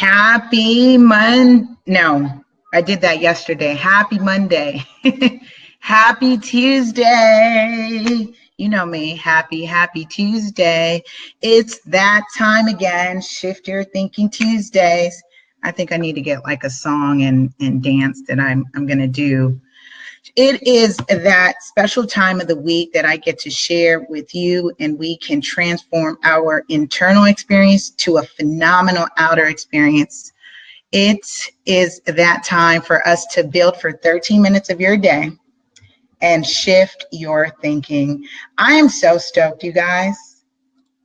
Happy No, I did that yesterday. Happy Monday. Happy Tuesday. You know me. Happy Tuesday. It's that time again. Shift Your Thinking Tuesdays. I think I need to get like a song and dance that I'm going to do. It is that special time of the week that I get to share with you, and we can transform our internal experience to a phenomenal outer experience. It is that time for us to build for 13 minutes of your day and shift your thinking. I am so stoked, you guys.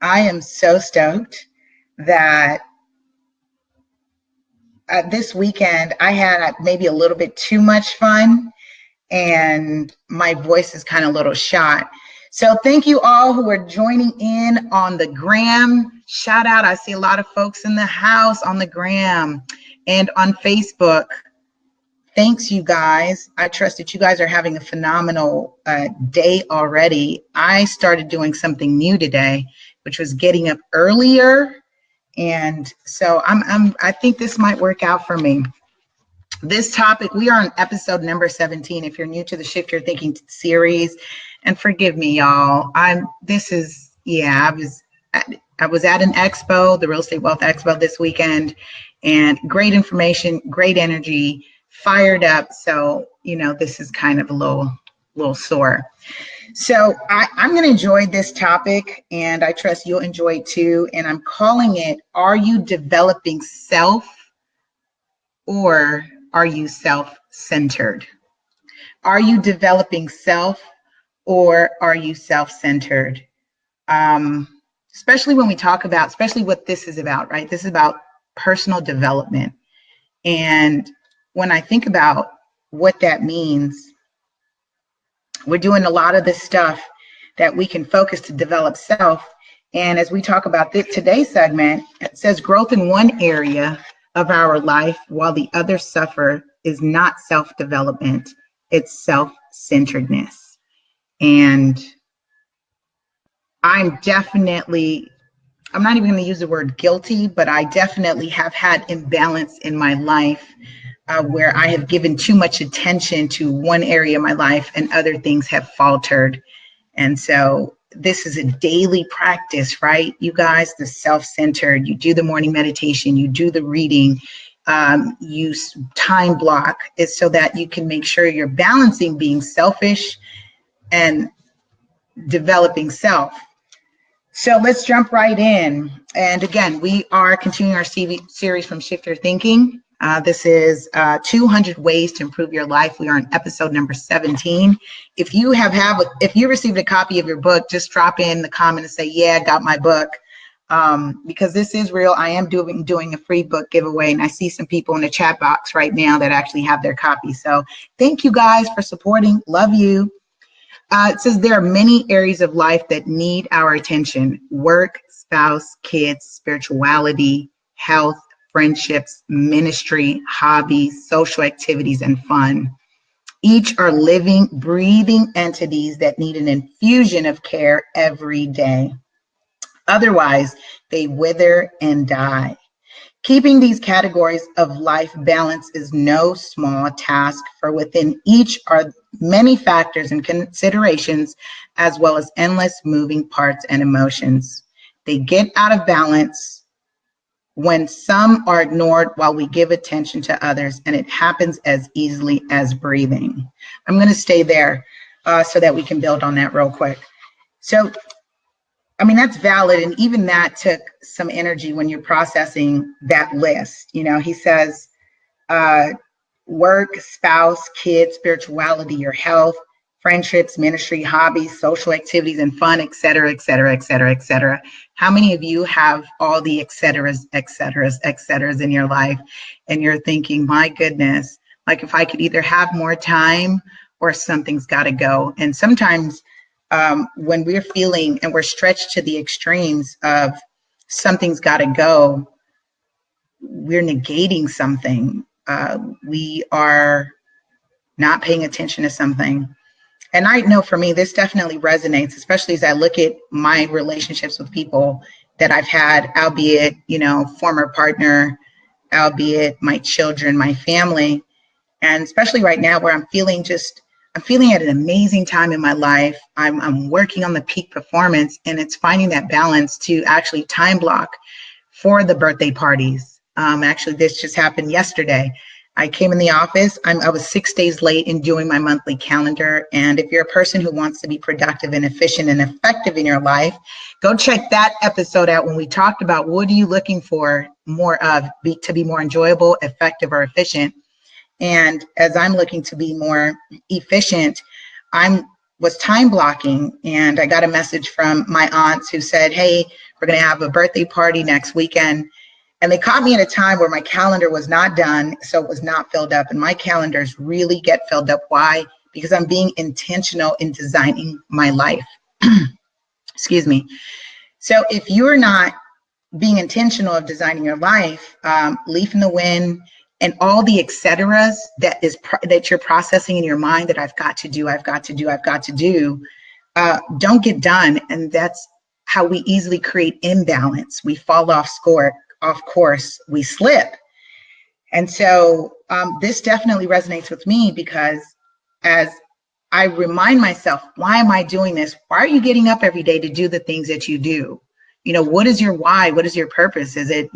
I am so stoked that this weekend I had maybe a little bit too much fun, and my voice is kind of a little shot. So thank you all who are joining in on the gram. Shout out. I see a lot of folks in the house on the gram and on Facebook. Thanks, you guys. I trust that you guys are having a phenomenal day already. I started doing something new today, which was getting up earlier. And so I think this might work out for me. This topic, we are on episode number 17. If you're new to the Shift Your Thinking series, and forgive me, y'all. I was at an expo, the Real Estate Wealth Expo this weekend, and great information, great energy, fired up. So, this is kind of a little sore. So I'm going to enjoy this topic, and I trust you'll enjoy it too. And I'm calling it, are you developing self, or are you self-centered? Are you developing self, or are you self-centered? Especially when we talk about, especially what this is about, right? This is about personal development. And when I think about what that means, we're doing a lot of this stuff that we can focus to develop self. And as we talk about today's segment, it says growth in one area of our life while the other suffer is not self-development, it's self-centeredness. And I'm not even going to use the word guilty, but I definitely have had imbalance in my life where I have given too much attention to one area of my life and other things have faltered. And so this is a daily practice, right? You guys, the self-centered, you do the morning meditation, you do the reading, you time block is so that you can make sure you're balancing being selfish and developing self. So let's jump right in. And again, we are continuing our series from Shift Your Thinking. This is 200 ways to improve your life. We are on episode number 17. If you received a copy of your book, just drop in the comment and say, yeah, I got my book. Because this is real. I am doing a free book giveaway, and I see some people in the chat box right now that actually have their copy. So thank you guys for supporting. Love you. It says there are many areas of life that need our attention: work, spouse, kids, spirituality, health, friendships, ministry, hobbies, social activities, and fun. Each are living, breathing entities that need an infusion of care every day. Otherwise, they wither and die. Keeping these categories of life balance is no small task, for within each are many factors and considerations, as well as endless moving parts and emotions. They get out of balance when some are ignored while we give attention to others, and it happens as easily as breathing. I'm going to stay there so that we can build on that real quick. So, that's valid, and even that took some energy when you're processing that list. He says work, spouse, kids, spirituality, your health, friendships, ministry, hobbies, social activities, and fun, et cetera, et cetera, et cetera, et cetera. How many of you have all the et ceteras in your life, and you're thinking, my goodness, like if I could either have more time or something's got to go. And sometimes when we're feeling and we're stretched to the extremes of something's got to go, we're negating something. We are not paying attention to something. And I know for me, this definitely resonates, especially as I look at my relationships with people that I've had, albeit, former partner, albeit my children, my family. And especially right now where I'm feeling at an amazing time in my life. I'm working on the peak performance, and it's finding that balance to actually time block for the birthday parties. Actually, this just happened yesterday. I came in the office. I was 6 days late in doing my monthly calendar. And if you're a person who wants to be productive and efficient and effective in your life, go check that episode out when we talked about what are you looking for more of to be more enjoyable, effective, or efficient. And as I'm looking to be more efficient, I was time blocking, and I got a message from my aunts who said, hey, we're going to have a birthday party next weekend. And they caught me at a time where my calendar was not done, so it was not filled up. And my calendars really get filled up. Why? Because I'm being intentional in designing my life. Excuse me. So if you're not being intentional of designing your life, leaf in the wind, and all the et ceteras that you're processing in your mind that I've got to do, don't get done. And that's how we easily create imbalance. We fall off course, we slip. And so this definitely resonates with me, because as I remind myself, why am I doing this? Why are you getting up every day to do the things that you do? What is your why? What is your purpose? Is it,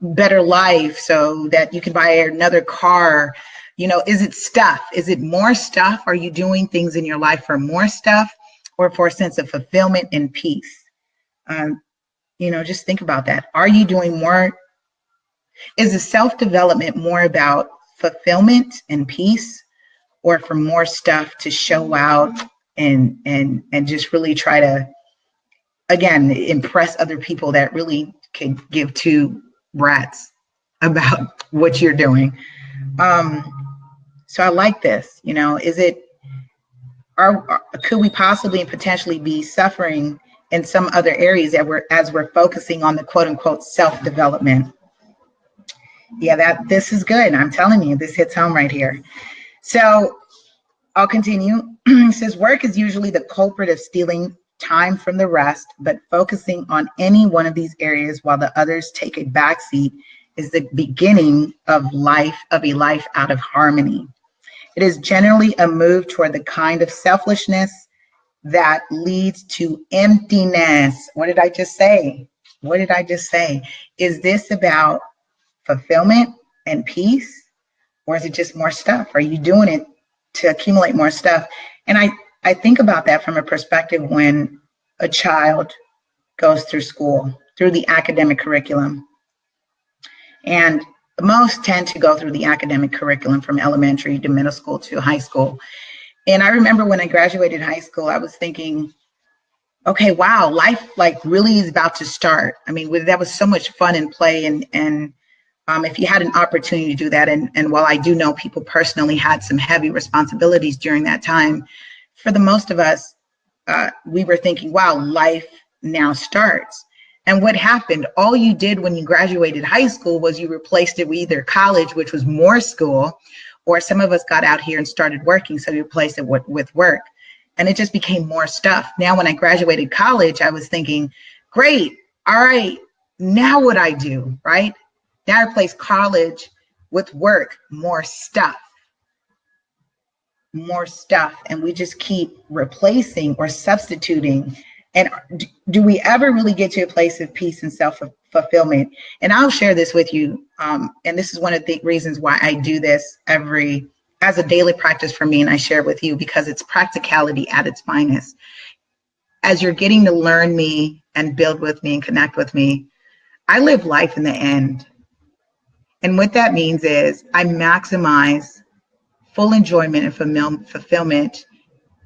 better life so that you can buy another car? Is it stuff? Is it more stuff? Are you doing things in your life for more stuff or for a sense of fulfillment and peace? Just think about that. Are you doing more? Is the self-development more about fulfillment and peace, or for more stuff to show out and just really try to, again, impress other people that really can give two rats about what you're doing? So I like this. Could we possibly and potentially be suffering in some other areas as we're focusing on the quote unquote self-development? Yeah, this is good. I'm telling you, this hits home right here. So I'll continue. It says, work is usually the culprit of stealing time from the rest, but focusing on any one of these areas while the others take a backseat is the beginning of a life out of harmony. It is generally a move toward the kind of selfishness that leads to emptiness. What did I just say? Is this about fulfillment and peace, or is it just more stuff? Are you doing it to accumulate more stuff? And I think about that from a perspective when a child goes through school, through the academic curriculum. And most tend to go through the academic curriculum from elementary to middle school to high school. And I remember when I graduated high school, I was thinking, okay, wow, life really is about to start. I mean, that was so much fun and play. And if you had an opportunity to do that, and while I do know people personally had some heavy responsibilities during that time, for the most of us, we were thinking, wow, life now starts. And what happened? All you did when you graduated high school was you replaced it with either college, which was more school, or some of us got out here and started working, so you replaced it with work. And it just became more stuff. Now, when I graduated college, I was thinking, great, all right, now what I do, right? Now I replace college with work, more stuff. And we just keep replacing or substituting. And do we ever really get to a place of peace and self-fulfillment? And I'll share this with you. And this is one of the reasons why I do this as a daily practice for me. And I share it with you because it's practicality at its finest. As you're getting to learn me and build with me and connect with me, I live life in the end. And what that means is I maximize full enjoyment and fulfillment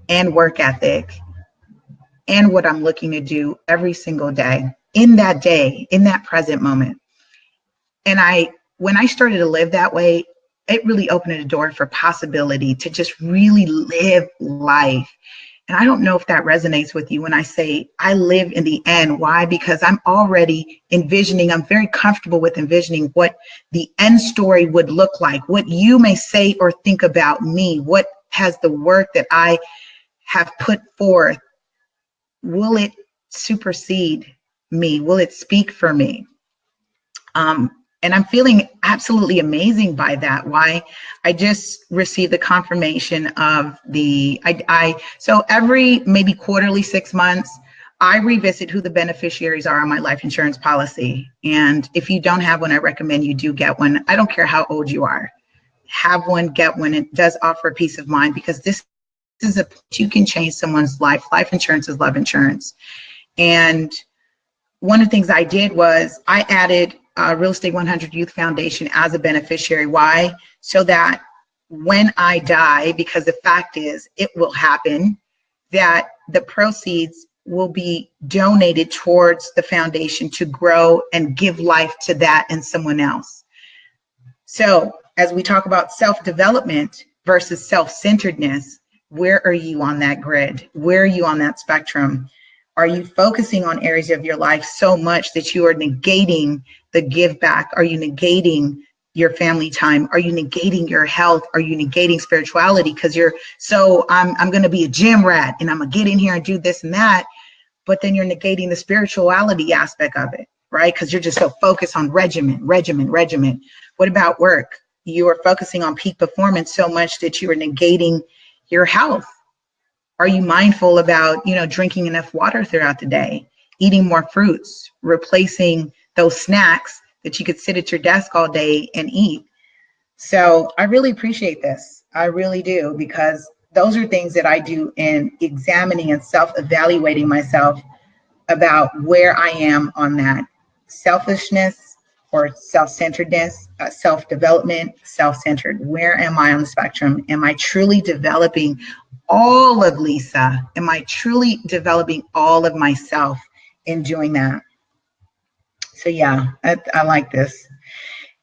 and work ethic and what I'm looking to do every single day, in that present moment. And when I started to live that way, it really opened a door for possibility to just really live life. And I don't know if that resonates with you when I say I live in the end. Why? Because I'm already envisioning, I'm very comfortable with envisioning what the end story would look like, what you may say or think about me, what has the work that I have put forth, will it supersede me? Will it speak for me? And I'm feeling absolutely amazing by that. Why? I just received the confirmation of so every maybe quarterly, 6 months, I revisit who the beneficiaries are on my life insurance policy. And if you don't have one, I recommend you do get one. I don't care how old you are. Have one, get one. It does offer peace of mind, because this is you can change someone's life. Life insurance is love insurance. And one of the things I did was I added Real Estate 100 Youth Foundation as a beneficiary. Why? So that when I die, because the fact is it will happen, that the proceeds will be donated towards the foundation to grow and give life to that and someone else. So as we talk about self-development versus self-centeredness, where are you on that grid? Where are you on that spectrum? Are you focusing on areas of your life so much that you are negating the give back? Are you negating your family time? Are you negating your health? Are you negating spirituality? Because I'm going to be a gym rat and I'm going to get in here and do this and that. But then you're negating the spirituality aspect of it, right? Because you're just so focused on regimen. What about work? You are focusing on peak performance so much that you are negating your health. Are you mindful about, drinking enough water throughout the day, eating more fruits, replacing those snacks that you could sit at your desk all day and eat? So I really appreciate this. I really do, because those are things that I do in examining and self-evaluating myself about where I am on that selfishness or self-centeredness, self-development, self-centered. Where am I on the spectrum? Am I truly developing all of Lisa? Am I truly developing all of myself in doing that? So yeah, I like this.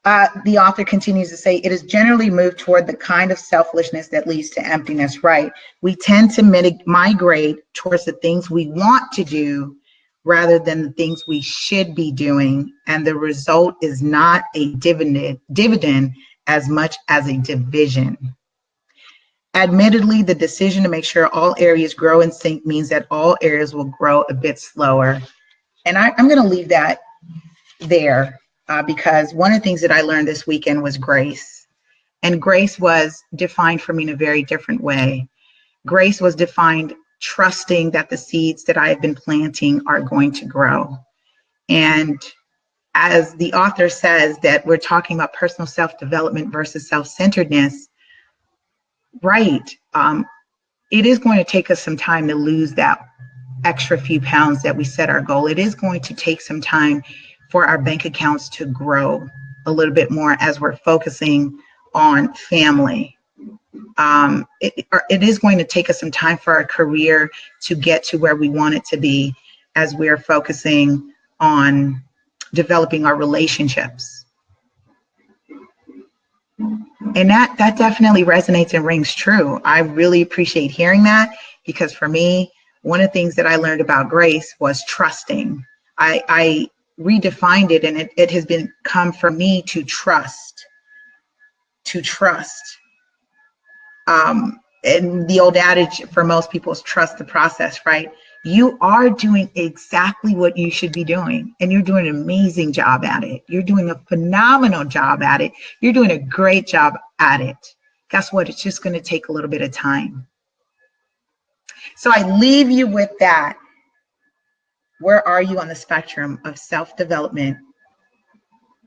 The author continues to say, it is generally moved toward the kind of selfishness that leads to emptiness, right? We tend to migrate towards the things we want to do rather than the things we should be doing. And the result is not a dividend as much as a division. Admittedly, the decision to make sure all areas grow in sync means that all areas will grow a bit slower. And I'm going to leave that there because one of the things that I learned this weekend was grace. And grace was defined for me in a very different way. Grace was defined trusting that the seeds that I have been planting are going to grow. And as the author says, that we're talking about personal self-development versus self-centeredness, right. It is going to take us some time to lose that extra few pounds that we set our goal. It is going to take some time for our bank accounts to grow a little bit more as we're focusing on family. It is going to take us some time for our career to get to where we want it to be as we're focusing on developing our relationships. And that definitely resonates and rings true. I really appreciate hearing that, because for me, one of the things that I learned about grace was trusting. I redefined it, and it has come for me to trust. And the old adage for most people is trust the process, right? You are doing exactly what you should be doing, and you're doing an amazing job at it. You're doing a phenomenal job at it. You're doing a great job at it. Guess what? It's just going to take a little bit of time. So I leave you with that. Where are you on the spectrum of self-development,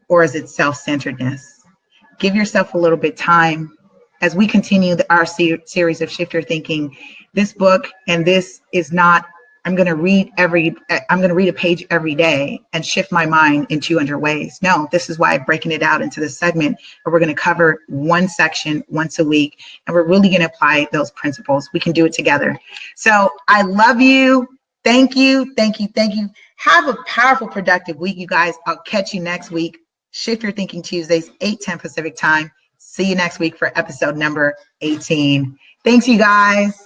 or is it self-centeredness? Give yourself a little bit of time. As we continue our series of Shift Your Thinking, this book, and this is not, I'm going to read a page every day and shift my mind in 200 ways. No, this is why I'm breaking it out into this segment where we're going to cover one section once a week, and we're really going to apply those principles. We can do it together. So I love you. Thank you. Have a powerful, productive week, you guys. I'll catch you next week. Shift Your Thinking Tuesdays, 8:10 Pacific time. See you next week for episode number 18. Thanks, you guys.